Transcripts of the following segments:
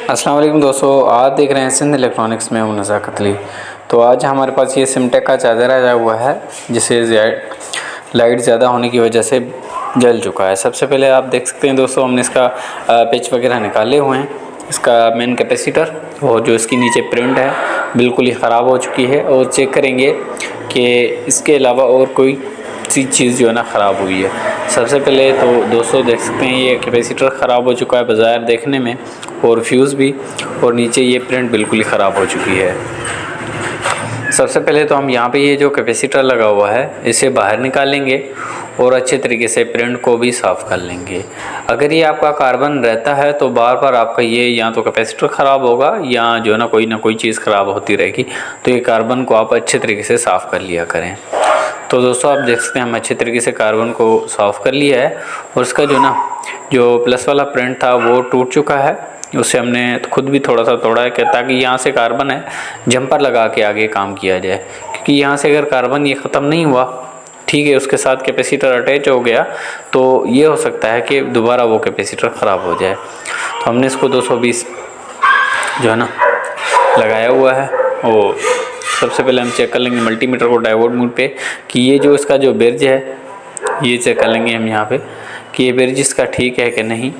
अस्सलाम वालेकुम दोस्तों, आप देख रहे हैं सिंध इलेक्ट्रॉनिक्स में हूँ नज़ाकत अली। तो आज हमारे पास ये सिमटेक का चार्जर आया हुआ है जिसे लाइट ज़्यादा होने की वजह से जल चुका है। सबसे पहले आप देख सकते हैं दोस्तों, हमने इसका पिच वगैरह निकाले हुए हैं। इसका मेन कैपेसिटर और जो इसकी नीचे प्रिंट है बिल्कुल ही ख़राब हो चुकी है, और चेक करेंगे कि इसके अलावा और कोई सी चीज़ जो है ना ख़राब हुई है। सबसे पहले तो दोस्तों देख सकते हैं ये कैपेसिटर ख़राब हो चुका है बाज़ार देखने में, और फ्यूज़ भी, और नीचे ये प्रिंट बिल्कुल ही ख़राब हो चुकी है। सबसे पहले तो हम यहाँ पे ये जो कैपेसिटर लगा हुआ है इसे बाहर निकालेंगे और अच्छे तरीके से प्रिंट को भी साफ़ कर लेंगे। अगर ये आपका कार्बन रहता है तो बार बार आपका ये या तो कैपेसिटर ख़राब होगा या जो है ना कोई चीज़ ख़राब होती रहेगी। तो ये कार्बन को आप अच्छे तरीके से साफ़ कर लिया करें। तो दोस्तों आप देख सकते हैं हम अच्छे तरीके से कार्बन को साफ़ कर लिया है, और इसका जो प्लस वाला प्रिंट था वो टूट चुका है। उसे हमने खुद भी थोड़ा सा तोड़ा है ताकि यहाँ से कार्बन है जंपर लगा के आगे काम किया जाए, क्योंकि यहाँ से अगर कार्बन ये ख़त्म नहीं हुआ, ठीक है, उसके साथ कैपेसिटर अटैच हो गया तो ये हो सकता है कि दोबारा वो कैपेसिटर ख़राब हो जाए। तो हमने इसको 220 जो है ना लगाया हुआ है। और सबसे पहले हम चेक कर लेंगे मल्टीमीटर को डायोड मोड पे कि ये जो इसका जो ब्रिज है ये चेक कर लेंगे हम यहाँ पे कि ये ब्रिज इसका ठीक है कि नहीं।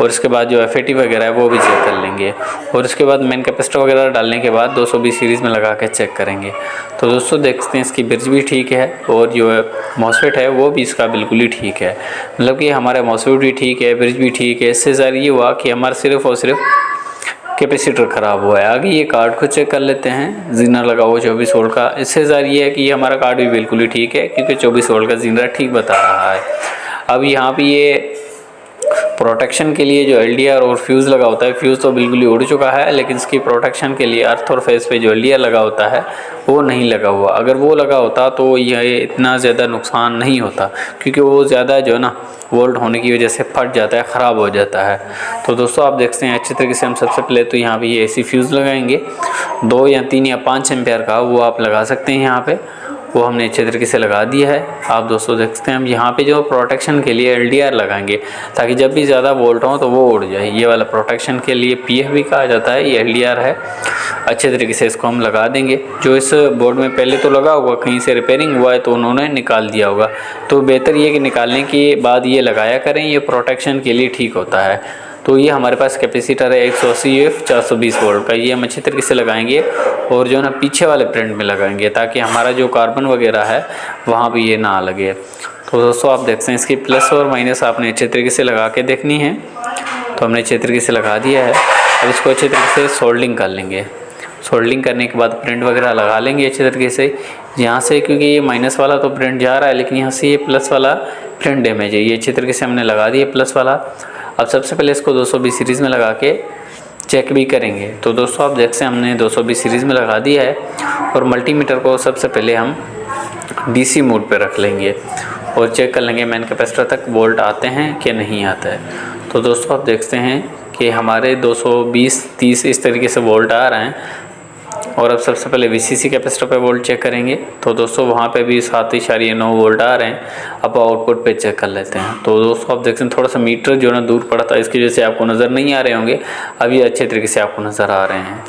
और इसके बाद जो FAT वगैरह है वो भी चेक कर लेंगे, और इसके बाद मेन कैपेसिटर वगैरह डालने के बाद 220 सीरीज़ में लगा के चेक करेंगे। तो दोस्तों देखते हैं इसकी ब्रिज भी ठीक है, और जो है मॉसफेट है वो भी इसका बिल्कुल ही ठीक है। मतलब कि हमारा मॉसफेट भी ठीक है, ब्रिज भी ठीक है। इससे ज़्यादा ये हुआ कि हमारा सिर्फ़ और सिर्फ कैपेसिटर ख़राब हुआ है। आगे ये कार्ड को चेक कर लेते हैं, जीनर लगा हुआ 24 वोल्ट का। इससे ज़्यादा ये है कि ये हमारा कार्ड भी बिल्कुल ही ठीक है, क्योंकि 24 वोल्ट का जीनर ठीक बता रहा है। अब यहाँ पे ये प्रोटेक्शन के लिए जो LDR और फ्यूज़ लगा होता है, फ्यूज़ तो बिल्कुल ही उड़ चुका है, लेकिन इसकी प्रोटेक्शन के लिए अर्थ और फेस पे जो LDR लगा होता है वो नहीं लगा हुआ। अगर वो लगा होता तो ये इतना ज़्यादा नुकसान नहीं होता, क्योंकि वो ज़्यादा जो है ना वोल्ट होने की वजह से फट जाता है, ख़राब हो जाता है। तो दोस्तों आप देखते हैं अच्छे तरीके से हम सबसे पहले तो यहाँ पे ये AC फ्यूज़ लगाएंगे 2 या 3 या 5 एम्पेयर का, वो आप लगा सकते हैं यहाँ पे। वो हमने अच्छे तरीके से लगा दिया है। आप दोस्तों देखते हैं हम यहाँ पे जो प्रोटेक्शन के लिए LDR लगाएंगे, ताकि जब भी ज़्यादा वोल्ट हो तो वो उड़ जाए। ये वाला प्रोटेक्शन के लिए PF भी कहा जाता है, ये LDR है। अच्छे तरीके से इसको हम लगा देंगे। जो इस बोर्ड में पहले तो लगा होगा, कहीं से रिपेयरिंग हुआ है तो उन्होंने निकाल दिया होगा, तो बेहतर ये कि निकालने के बाद ये लगाया करें, ये प्रोटेक्शन के लिए ठीक होता है। तो ये हमारे पास कैपेसिटर है 180F 420 वोल्ट का, ये हम अच्छे तरीके से लगाएंगे और जो है ना पीछे वाले प्रिंट में लगाएंगे, ताकि हमारा जो कार्बन वगैरह है वहाँ भी ये ना लगे। तो दोस्तों आप देखते हैं इसकी प्लस और माइनस आपने अच्छे तरीके से लगा के देखनी है। तो हमने अच्छे तरीके से लगा दिया है। अब इसको अच्छे तरीके से सोल्डिंग कर लेंगे। सोल्डिंग करने के बाद प्रिंट वगैरह लगा लेंगे अच्छे तरीके से यहाँ से, क्योंकि ये माइनस वाला तो प्रिंट जा रहा है, लेकिन यहाँ से ये प्लस वाला प्रिंट डैमेज है। ये अच्छे तरीके से हमने लगा दिया प्लस वाला। अब सबसे पहले इसको 220 सीरीज़ में लगा के चेक भी करेंगे। तो दोस्तों आप देखते हैं हमने 220 सीरीज़ में लगा दिया है, और मल्टीमीटर को सबसे पहले हम DC मोड पे रख लेंगे और चेक कर लेंगे मेन कैपेसिटर तक वोल्ट आते हैं कि नहीं आता है। तो दोस्तों आप देखते हैं कि हमारे 220-30 इस तरीके से वोल्ट आ रहे हैं। और अब सबसे पहले VCC कैपेसिटर पे वोल्ट चेक करेंगे। तो दोस्तों वहाँ पे भी 7.9 वोल्ट आ रहे हैं। अब आउटपुट पे चेक कर लेते हैं। तो दोस्तों आप देखते हैं थोड़ा सा मीटर जो है ना दूर पड़ा था, इसकी वजह से आपको नज़र नहीं आ रहे होंगे। अब ये अच्छे तरीके से आपको नज़र आ रहे हैं।